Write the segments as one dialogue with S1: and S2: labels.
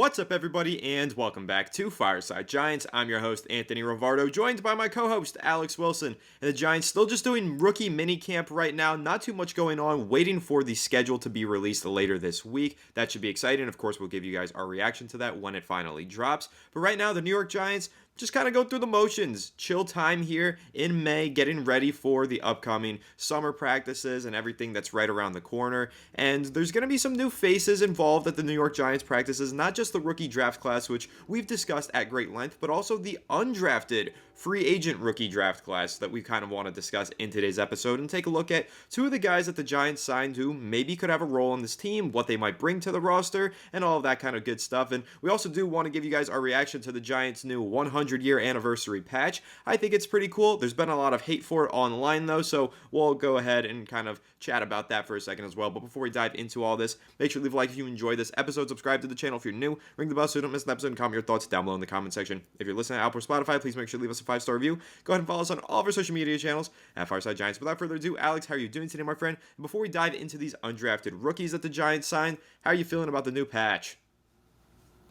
S1: What's up, everybody, and welcome back to Fireside Giants. I'm your host, Anthony Rivardo, joined by my co-host, Alex Wilson. And the Giants still just doing rookie minicamp right now. Not too much going on, waiting for the schedule to be released later this week. That should be exciting. Of course, we'll give you guys our reaction to that when it finally drops. But right now, the New York Giants just kind of go through the motions. Chill time here in May, getting ready for the upcoming summer practices and everything that's right around the corner. And there's going to be some new faces involved at the New York Giants practices, not just the rookie draft class, which we've discussed at great length, but also the undrafted free agent rookie draft class that we kind of want to discuss in today's episode and take a look at two of the guys that the Giants signed who maybe could have a role on this team, what they might bring to the roster, and all of that kind of good stuff. And we also do want to give you guys our reaction to the Giants' new 100-year anniversary patch. I think it's pretty cool. There's been a lot of hate for it online, though, so we'll go ahead and kind of chat about that for a second as well. But before we dive into all this, make sure to leave a like if you enjoyed this episode, subscribe to the channel if you're new, ring the bell so you don't miss an episode, and comment your thoughts down below in the comment section. If you're listening to Apple or Spotify, please make sure to leave us a 5-star review. Go ahead and follow us on all of our social media channels at Fireside Giants. Without further ado, Alex, how are you doing today, my friend? And before we dive into these undrafted rookies that the Giants signed, how are you feeling about the new patch?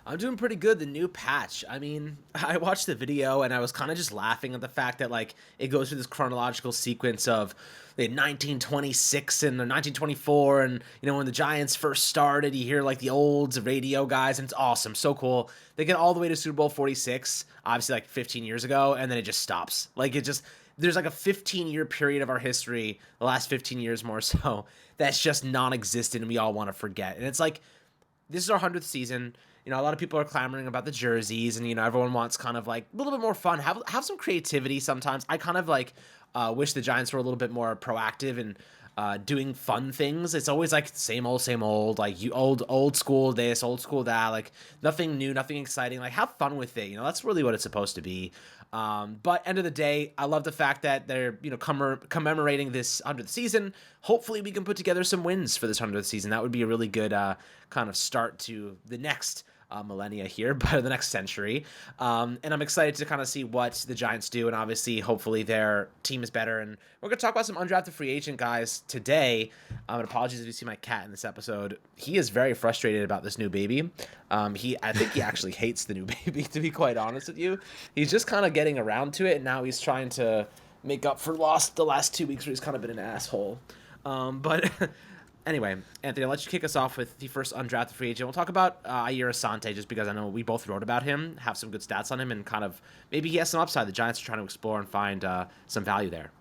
S2: I'm doing pretty good, the new patch. I mean, I watched the video and I was kind of just laughing at the fact that, like, it goes through this chronological sequence of the 1926 and the 1924, and, you know, when the Giants first started, you hear, like, the old radio guys, and it's awesome, so cool. They get all the way to Super Bowl 46, obviously, like, 15 years ago, and then it just stops. Like, there's like a 15-year period of our history, the last 15 years more so, that's just non-existent and we all want to forget. And it's like, this is our 100th season. You know, a lot of people are clamoring about the jerseys, and, you know, everyone wants kind of like a little bit more fun, have some creativity sometimes. I kind of like wish the Giants were a little bit more proactive and doing fun things. It's always like same old, like you old school this, old school that, like nothing new, nothing exciting. Like, have fun with it. You know, that's really what it's supposed to be. But end of the day, I love the fact that they're, you know, commemorating this 100th season. Hopefully we can put together some wins for this 100th season. That would be a really good kind of start to the next millennia here, but the next century. And I'm excited to kind of see what the Giants do, and obviously, hopefully, their team is better. And we're going to talk about some undrafted free agent guys today. And apologies if you see my cat in this episode. He is very frustrated about this new baby. I think he actually hates the new baby, to be quite honest with you. He's just kind of getting around to it, and now he's trying to make up for the last 2 weeks where he's kind of been an asshole. But anyway, Anthony, I'll let you kick us off with the first undrafted free agent. We'll talk about Airas, Asante, just because I know we both wrote about him, have some good stats on him, and kind of maybe he has some upside. The Giants are trying to explore and find some value there.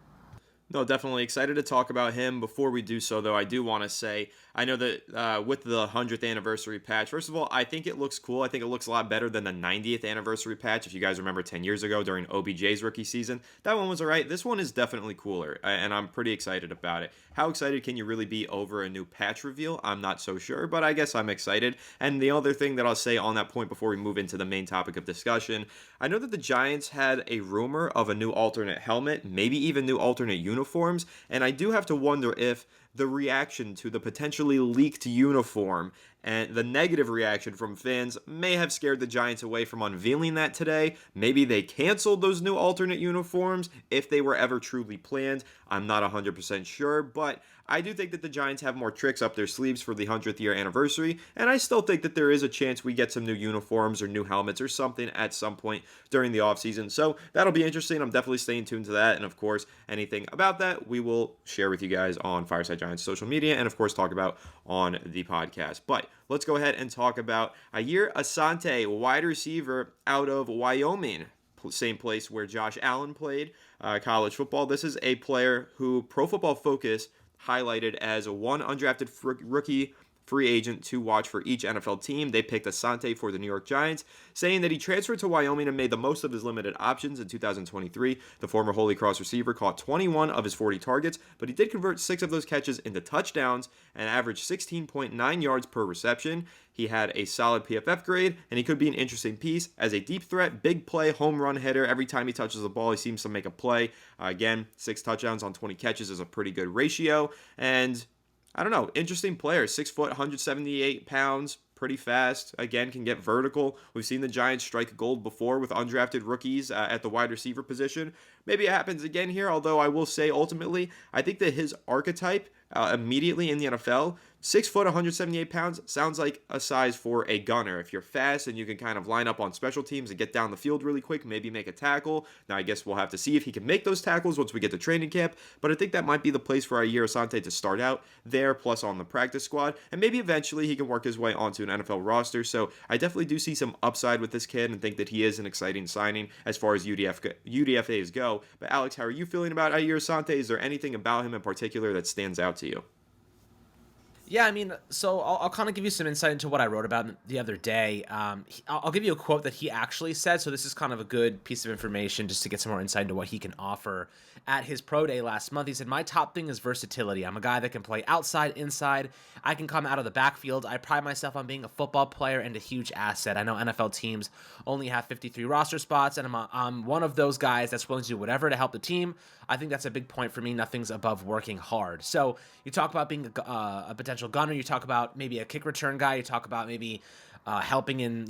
S1: No, definitely excited to talk about him. Before we do so, though, I do want to say, I know that with the 100th anniversary patch, first of all, I think it looks cool. I think it looks a lot better than the 90th anniversary patch. If you guys remember 10 years ago during OBJ's rookie season, that one was all right. This one is definitely cooler, and I'm pretty excited about it. How excited can you really be over a new patch reveal? I'm not so sure, but I guess I'm excited. And the other thing that I'll say on that point before we move into the main topic of discussion, I know that the Giants had a rumor of a new alternate helmet, maybe even new alternate uniforms, and I do have to wonder if the reaction to the potentially leaked uniform and the negative reaction from fans may have scared the Giants away from unveiling that today. Maybe they canceled those new alternate uniforms if they were ever truly planned. I'm not 100% sure, but I do think that the Giants have more tricks up their sleeves for the 100th year anniversary, and I still think that there is a chance we get some new uniforms or new helmets or something at some point during the offseason. So that'll be interesting. I'm definitely staying tuned to that, and of course, anything about that we will share with you guys on Fireside Giants social media and of course talk about on the podcast. But let's go ahead and talk about Airas Asante, wide receiver out of Wyoming, same place where Josh Allen played college football. This is a player who Pro Football Focus highlighted as one undrafted rookie free agent to watch for each NFL team. They picked Asante for the New York Giants, saying that he transferred to Wyoming and made the most of his limited options in 2023. The former Holy Cross receiver caught 21 of his 40 targets, but he did convert 6 of those catches into touchdowns and averaged 16.9 yards per reception. He had a solid PFF grade, and he could be an interesting piece as a deep threat, big play, home run hitter. Every time he touches the ball, he seems to make a play. Again, 6 touchdowns on 20 catches is a pretty good ratio, and I don't know, interesting player, 6 foot, 178 pounds, pretty fast. Again, can get vertical. We've seen the Giants strike gold before with undrafted rookies at the wide receiver position. Maybe it happens again here, although I will say ultimately, I think that his archetype immediately in the NFL 6 foot, 178 pounds sounds like a size for a gunner. If you're fast and you can kind of line up on special teams and get down the field really quick, maybe make a tackle. Now, I guess we'll have to see if he can make those tackles once we get to training camp, but I think that might be the place for Asante to start out there, plus on the practice squad, and maybe eventually he can work his way onto an NFL roster. So I definitely do see some upside with this kid and think that he is an exciting signing as far as UDFAs go. But Alex, how are you feeling about Asante? Is there anything about him in particular that stands out to you?
S2: Yeah, I mean, so I'll kind of give you some insight into what I wrote about the other day. I'll give you a quote that he actually said. So this is kind of a good piece of information just to get some more insight into what he can offer. At his pro day last month, he said, "My top thing is versatility. I'm a guy that can play outside, inside. I can come out of the backfield. I pride myself on being a football player and a huge asset. I know NFL teams only have 53 roster spots, and I'm one of those guys that's willing to do whatever to help the team. I think that's a big point for me. Nothing's above working hard." So you talk about being a potential gunner. You talk about maybe a kick return guy. You talk about maybe helping in,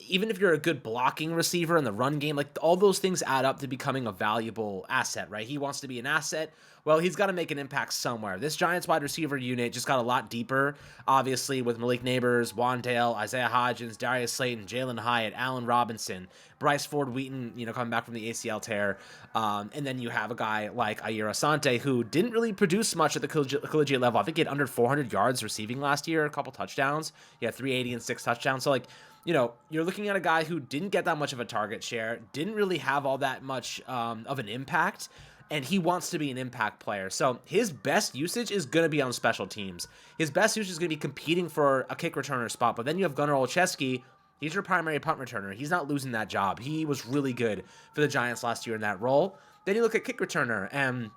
S2: even if you're a good blocking receiver in the run game, like all those things add up to becoming a valuable asset, right? He wants to be an asset. Well, he's got to make an impact somewhere. This Giants wide receiver unit just got a lot deeper, obviously, with Malik Neighbors, Wandale, Isaiah Hodgins, Darius Slayton, Jalen Hyatt, Allen Robinson, Bryce Ford Wheaton, coming back from the ACL tear. And then you have a guy like Asante, who didn't really produce much at the collegiate level. I think he had under 400 yards receiving last year, a couple touchdowns. He had 380 and 6 touchdowns. So, you're looking at a guy who didn't get that much of a target share, didn't really have all that much of an impact, and he wants to be an impact player. So his best usage is going to be on special teams. His best usage is going to be competing for a kick returner spot. But then you have Gunnar Olszewski. He's your primary punt returner. He's not losing that job. He was really good for the Giants last year in that role. Then you look at kick returner, and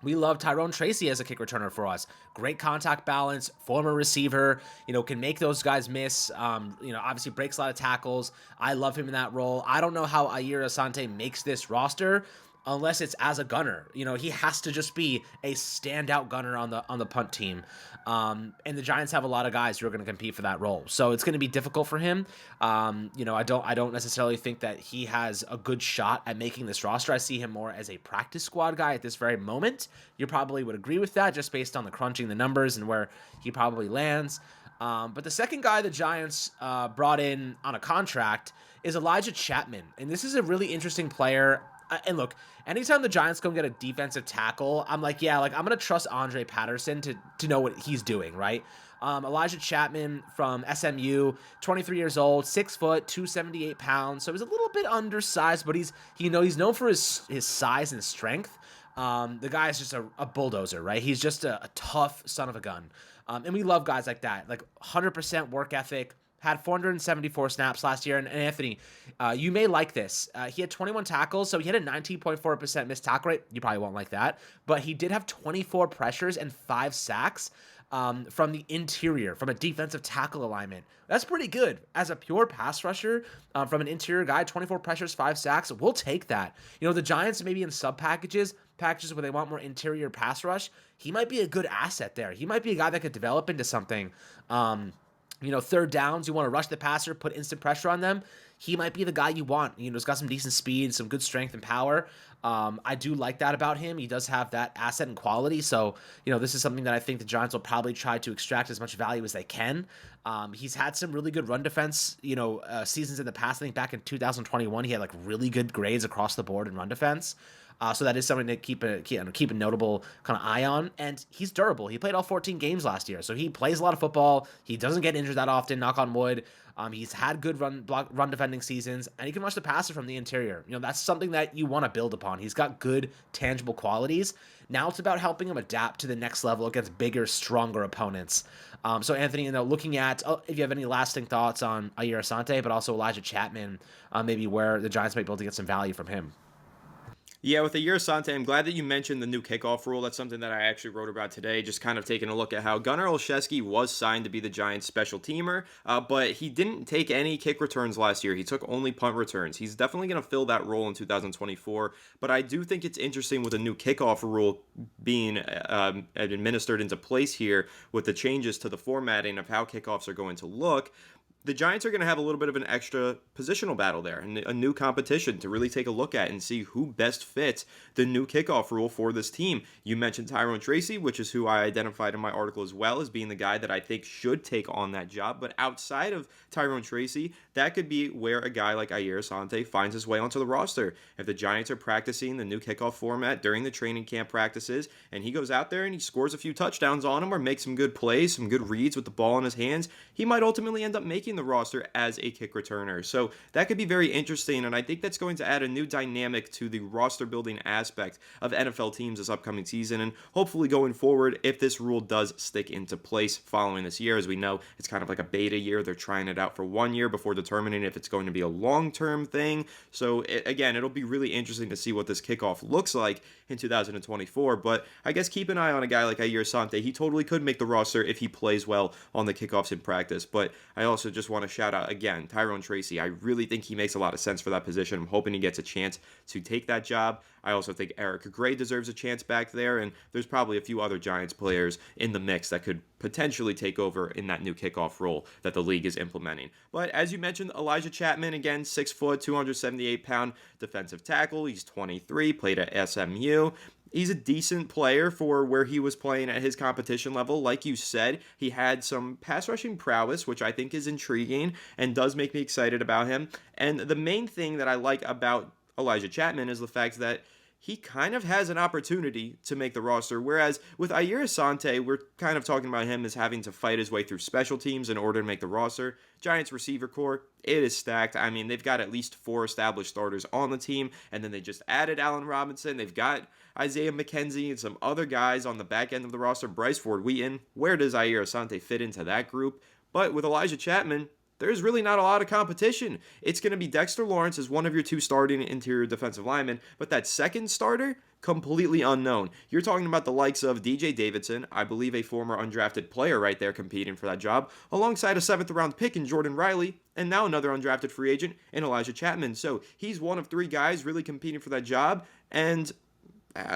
S2: we love Tyrone Tracy as a kick returner for us. Great contact balance, former receiver, can make those guys miss. Obviously breaks a lot of tackles. I love him in that role. I don't know how Asante makes this roster unless it's as a gunner. He has to just be a standout gunner on the punt team. And the Giants have a lot of guys who are going to compete for that role. So it's going to be difficult for him. I don't necessarily think that he has a good shot at making this roster. I see him more as a practice squad guy at this very moment. You probably would agree with that just based on the crunching the numbers and where he probably lands. But the second guy the Giants brought in on a contract is Elijah Chapman. And this is a really interesting player. And look, anytime the Giants go get a defensive tackle, I'm like, yeah, I'm going to trust Andre Patterson to know what he's doing, right? Elijah Chapman from SMU, 23 years old, 6 foot, 278 pounds. So he's a little bit undersized, but he's known for his size and strength. The guy is just a bulldozer, right? He's just a tough son of a gun. And we love guys like that, like 100% work ethic. Had 474 snaps last year. And Anthony, you may like this. He had 21 tackles, so he had a 19.4% missed tackle rate. You probably won't like that. But he did have 24 pressures and 5 sacks from the interior, from a defensive tackle alignment. That's pretty good. As a pure pass rusher from an interior guy, 24 pressures, 5 sacks, we'll take that. The Giants maybe in packages where they want more interior pass rush, he might be a good asset there. He might be a guy that could develop into something. Third downs, you want to rush the passer, put instant pressure on them. He might be the guy you want. He's got some decent speed, some good strength and power. I do like that about him. He does have that asset and quality. So, this is something that I think the Giants will probably try to extract as much value as they can. He's had some really good run defense, seasons in the past. I think back in 2021, he had really good grades across the board in run defense. So that is something to keep a notable kind of eye on. And he's durable. He played all 14 games last year, so he plays a lot of football. He doesn't get injured that often, knock on wood. He's had good run defending seasons, and he can rush the passer from the interior. That's something that you want to build upon. He's got good, tangible qualities. Now it's about helping him adapt to the next level against bigger, stronger opponents. So Anthony, looking at, if you have any lasting thoughts on Asante, but also Elijah Chapman, maybe where the Giants might be able to get some value from him.
S1: Yeah, with Asante, I'm glad that you mentioned the new kickoff rule. That's something that I actually wrote about today, just kind of taking a look at how Gunnar Olszewski was signed to be the Giants' special teamer, but he didn't take any kick returns last year. He took only punt returns. He's definitely going to fill that role in 2024, but I do think it's interesting with the new kickoff rule being administered into place here with the changes to the formatting of how kickoffs are going to look. the Giants are going to have a little bit of an extra positional battle there and a new competition to really take a look at and see who best fits the new kickoff rule for this team. You mentioned Tyrone Tracy, which is who I identified in my article as well as being the guy that I think should take on that job. But outside of Tyrone Tracy, that could be where a guy like Airas Asante finds his way onto the roster. If the Giants are practicing the new kickoff format during the training camp practices and he goes out there and he scores a few touchdowns on them or makes some good plays, some good reads with the ball in his hands, he might ultimately end up making the roster as a kick returner. So that could be very interesting, and I think that's going to add a new dynamic to the roster building aspect of NFL teams this upcoming season, and hopefully going forward, if this rule does stick into place following this year. As we know, it's kind of like a beta year. They're trying it out for 1 year before determining if it's going to be a long-term thing. So again, it'll be really interesting to see what this kickoff looks like in 2024, but I guess keep an eye on a guy like Airas Asante. He totally could make the roster if he plays well on the kickoffs in practice, but I also just want to shout out again Tyrone Tracy. I really think he makes a lot of sense for that position. I'm hoping he gets a chance to take that job. I also think Eric Gray deserves a chance back there, and there's probably a few other Giants players in the mix that could potentially take over in that new kickoff role that the league is implementing. But as you mentioned, Elijah Chapman, again, 6 foot, 278-pound defensive tackle. He's 23, played at SMU. He's a decent player for where he was playing at his competition level. Like you said, he had some pass rushing prowess, which I think is intriguing and does make me excited about him. And the main thing that I like about Elijah Chapman is the fact that he kind of has an opportunity to make the roster. Whereas with Airas Asante, we're kind of talking about him as having to fight his way through special teams in order to make the roster. Giants receiver core, it is stacked. I mean, they've got at least 4 established starters on the team, and then they just added Allen Robinson. They've got Isaiah McKenzie and some other guys on the back end of the roster. Bryce Ford Wheaton. Where does Airas Asante fit into that group? But with Elijah Chapman, there's really not a lot of competition. It's going to be Dexter Lawrence as one of your 2 starting interior defensive linemen, but that second starter, completely unknown. You're talking about the likes of DJ Davidson, I believe a former undrafted player right there competing for that job, alongside a 7th round pick in Jordan Riley, and now another undrafted free agent in Elijah Chapman. So he's one of 3 guys really competing for that job, and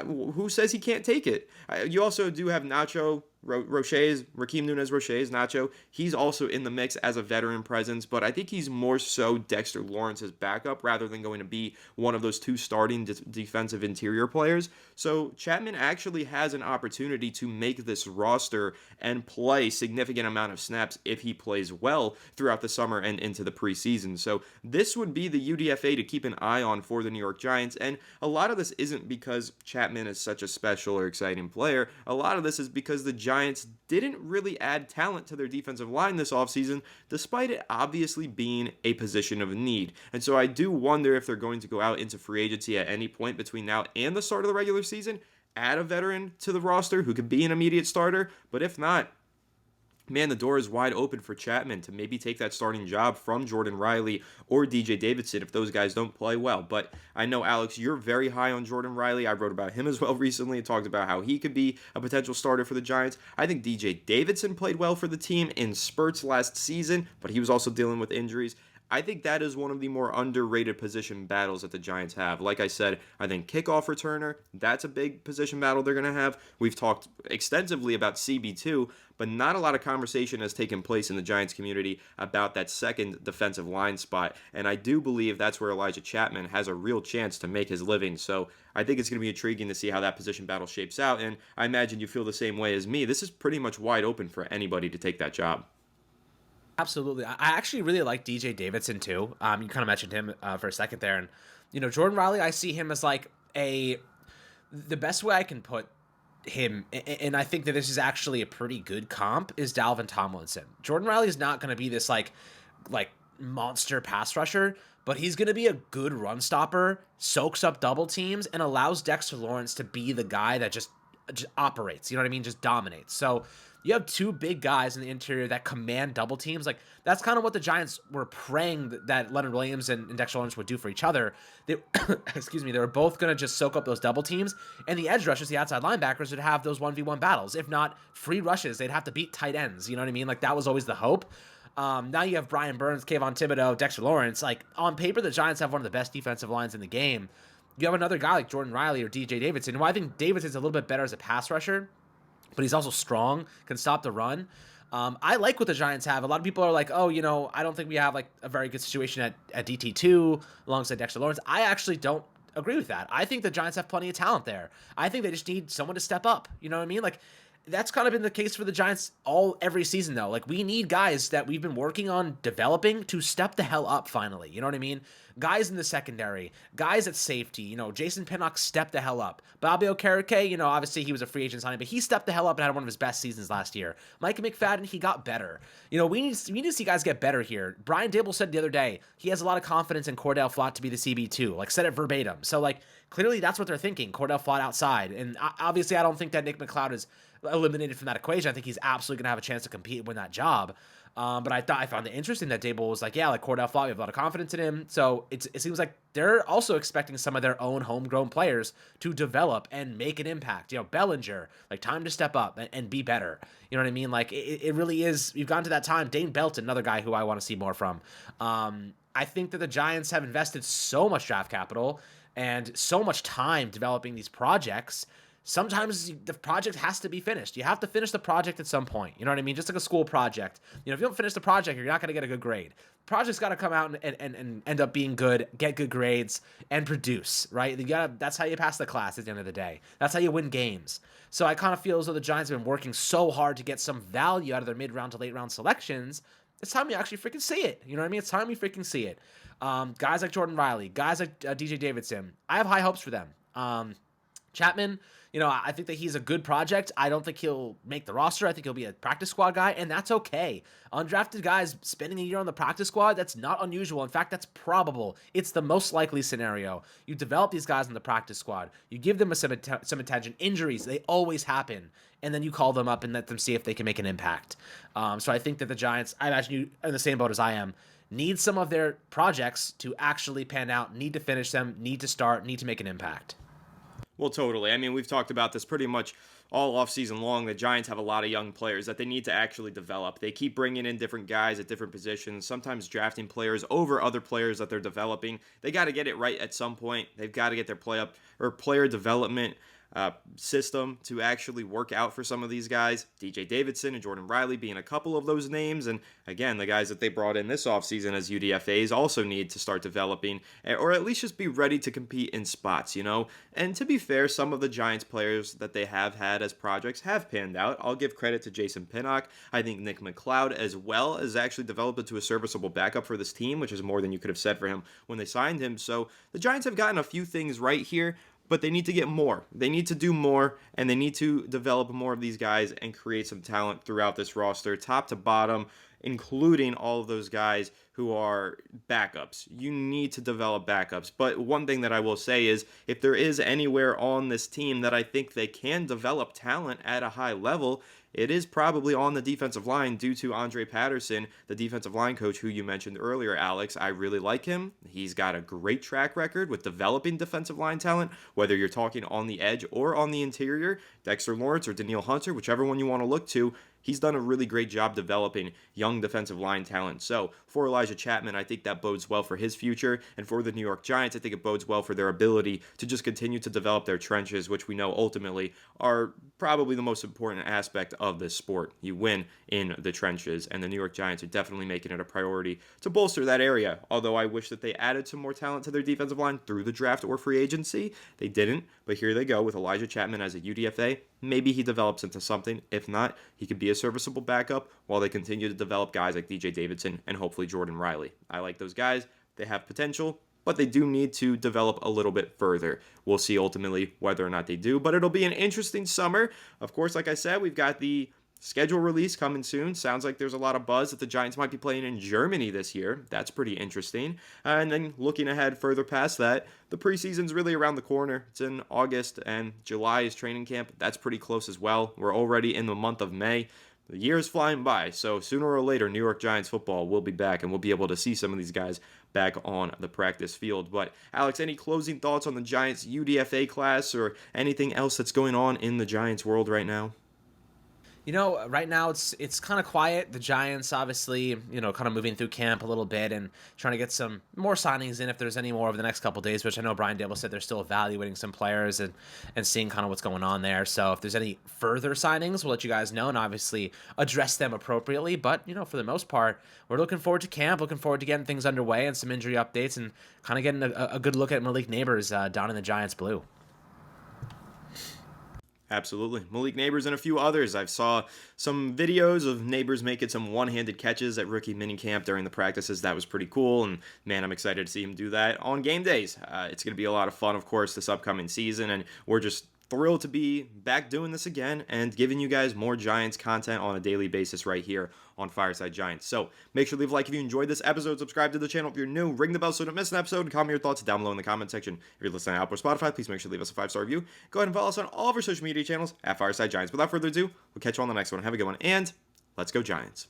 S1: who says he can't take it? You also do have Nacho Roche's, Raheem Nunez Roche's, Nacho. He's also in the mix as a veteran presence, but I think he's more so Dexter Lawrence's backup rather than going to be one of those 2 starting defensive interior players. So Chapman actually has an opportunity to make this roster and play significant amount of snaps if he plays well throughout the summer and into the preseason. So this would be the UDFA to keep an eye on for the New York Giants, and a lot of this isn't because Chapman is such a special or exciting player. A lot of this is because the Giants didn't really add talent to their defensive line this offseason, despite it obviously being a position of need. And so I do wonder if they're going to go out into free agency at any point between now and the start of the regular season, add a veteran to the roster who could be an immediate starter. But if not, man, the door is wide open for Chapman to maybe take that starting job from Jordan Riley or DJ Davidson if those guys don't play well. But I know, Alex, you're very high on Jordan Riley. I wrote about him as well recently and talked about how he could be a potential starter for the Giants. I think DJ Davidson played well for the team in spurts last season, but he was also dealing with injuries. I think that is one of the more underrated position battles that the Giants have. Like I said, I think kickoff returner, that's a big position battle they're going to have. We've talked extensively about CB2, but not a lot of conversation has taken place in the Giants community about that second defensive line spot. And I do believe that's where Elijah Chapman has a real chance to make his living. So I think it's going to be intriguing to see how that position battle shapes out. And I imagine you feel the same way as me. This is pretty much wide open for anybody to take that job.
S2: Absolutely. I actually really like DJ Davidson too. You kind of mentioned him for a second there, and Jordan Riley, I see him as like the best way I can put him, and I think that this is actually a pretty good comp, is Dalvin Tomlinson. Jordan Riley is not going to be this like monster pass rusher, but he's going to be a good run stopper, soaks up double teams, and allows Dexter Lawrence to be the guy that just operates. You know what I mean? Just dominates. So you have 2 big guys in the interior that command double teams. Like, that's kind of what the Giants were praying that Leonard Williams and Dexter Lawrence would do for each other. They, excuse me, they were both going to just soak up those double teams, and the edge rushers, the outside linebackers, would have those 1v1 battles. If not free rushes, they'd have to beat tight ends. You know what I mean? Like, that was always the hope. Now you have Brian Burns, Kayvon Thibodeau, Dexter Lawrence. Like, on paper, the Giants have one of the best defensive lines in the game. You have another guy like Jordan Riley or DJ Davidson, who I think Davidson's a little bit better as a pass rusher, but he's also strong, can stop the run. I like what the Giants have. A lot of people are like, oh, I don't think we have like a very good situation at DT2 alongside Dexter Lawrence. I actually don't agree with that. I think the Giants have plenty of talent there. I think they just need someone to step up. You know what I mean? Like, that's kind of been the case for the Giants every season though. Like, we need guys that we've been working on developing to step the hell up finally. You know what I mean? Guys in the secondary, guys at safety. Jason Pinnock stepped the hell up. Bobby Okereke, obviously he was a free agent signing, but he stepped the hell up and had one of his best seasons last year. Mike McFadden, he got better. We need to see guys get better here. Brian Dable said the other day he has a lot of confidence in Cordell Flott to be the CB2. Like, said it verbatim. So like, clearly that's what they're thinking. Cordell Flott outside, and obviously I don't think that Nick McLeod is eliminated from that equation. I think he's absolutely going to have a chance to compete and win that job. But I found it interesting that Dable was like, yeah, like Cordell Flott, we have a lot of confidence in him. So it seems like they're also expecting some of their own homegrown players to develop and make an impact. Bellinger, like, time to step up and be better. You know what I mean? Like, it really is. We've gotten to that time. Dane Belton, another guy who I want to see more from. I think that the Giants have invested so much draft capital and so much time developing these projects. Sometimes the project has to be finished. You have to finish the project at some point. You know what I mean? Just like a school project. If you don't finish the project, you're not going to get a good grade. The project's got to come out and end up being good, get good grades, and produce, right? That's how you pass the class at the end of the day. That's how you win games. So I kind of feel as though the Giants have been working so hard to get some value out of their mid-round to late-round selections. It's time you actually freaking see it. You know what I mean? It's time you freaking see it. Guys like Jordan Riley, guys like DJ Davidson, I have high hopes for them. Chapman, I think that he's a good project. I don't think he'll make the roster. I think he'll be a practice squad guy, and that's okay. Undrafted guys spending a year on the practice squad, that's not unusual. In fact, that's probable. It's the most likely scenario. You develop these guys in the practice squad. You give them some attention. Injuries, they always happen. And then you call them up and let them see if they can make an impact. So I think that the Giants, I imagine you are in the same boat as I am, need some of their projects to actually pan out, need to finish them, need to start, need to make an impact.
S1: Well, totally. I mean, we've talked about this pretty much all offseason long. The Giants have a lot of young players that they need to actually develop. They keep bringing in different guys at different positions, sometimes drafting players over other players that they're developing. They got to get it right at some point. They've got to get their player development system to actually work out for some of these guys. DJ Davidson and Jordan Riley being a couple of those names. And again, the guys that they brought in this offseason as UDFAs also need to start developing, or at least just be ready to compete in spots, And to be fair, some of the Giants players that they have had as projects have panned out. I'll give credit to Jason Pinnock. I think Nick McLeod as well has actually developed into a serviceable backup for this team, which is more than you could have said for him when they signed him. So the Giants have gotten a few things right here, but they need to get more. They need to do more, and they need to develop more of these guys and create some talent throughout this roster, top to bottom, including all of those guys who are backups. You need to develop backups. But one thing that I will say is, if there is anywhere on this team that I think they can develop talent at a high level, it is probably on the defensive line due to Andre Patterson, the defensive line coach who you mentioned earlier, Alex. I really like him. He's got a great track record with developing defensive line talent, whether you're talking on the edge or on the interior. Dexter Lawrence or Danielle Hunter, whichever one you want to look to, he's done a really great job developing young defensive line talent. So for Elijah Chapman, I think that bodes well for his future. And for the New York Giants, I think it bodes well for their ability to just continue to develop their trenches, which we know ultimately are probably the most important aspect of this sport. You win in the trenches, and the New York Giants are definitely making it a priority to bolster that area. Although I wish that they added some more talent to their defensive line through the draft or free agency. They didn't, but here they go with Elijah Chapman as a UDFA. Maybe he develops into something. If not, he could be a serviceable backup while they continue to develop guys like DJ Davidson and hopefully Jordan Riley. I like those guys. They have potential, but they do need to develop a little bit further. We'll see ultimately whether or not they do, but it'll be an interesting summer. Of course, like I said, we've got the schedule release coming soon. Sounds like there's a lot of buzz that the Giants might be playing in Germany this year. That's pretty interesting. And then looking ahead further past that, the preseason's really around the corner. It's in August, and July is training camp. That's pretty close as well. We're already in the month of May. The year is flying by, so sooner or later, New York Giants football will be back, and we'll be able to see some of these guys back on the practice field. But, Alex, any closing thoughts on the Giants UDFA class or anything else that's going on in the Giants world right now?
S2: Right now it's kind of quiet. The Giants obviously, kind of moving through camp a little bit and trying to get some more signings in if there's any more over the next couple of days, which I know Brian Dable said they're still evaluating some players and seeing kind of what's going on there. So if there's any further signings, we'll let you guys know and obviously address them appropriately. But, for the most part, we're looking forward to camp, looking forward to getting things underway and some injury updates and kind of getting a good look at Malik Neighbors down in the Giants blue.
S1: Absolutely. Malik Neighbors and a few others. I've saw some videos of Neighbors making some one-handed catches at rookie minicamp during the practices. That was pretty cool, and man, I'm excited to see him do that on game days. It's going to be a lot of fun, of course, this upcoming season, and we're just thrilled to be back doing this again and giving you guys more Giants content on a daily basis right here on Fireside Giants. So make sure to leave a like if you enjoyed this episode, subscribe to the channel if you're new, ring the bell so you don't miss an episode, and comment your thoughts down below in the comment section. If you're listening on Apple or Spotify, please make sure to leave us a 5-star review. Go ahead and follow us on all of our social media channels at Fireside Giants. Without further ado, we'll catch you on the next one. Have a good one, and let's go Giants.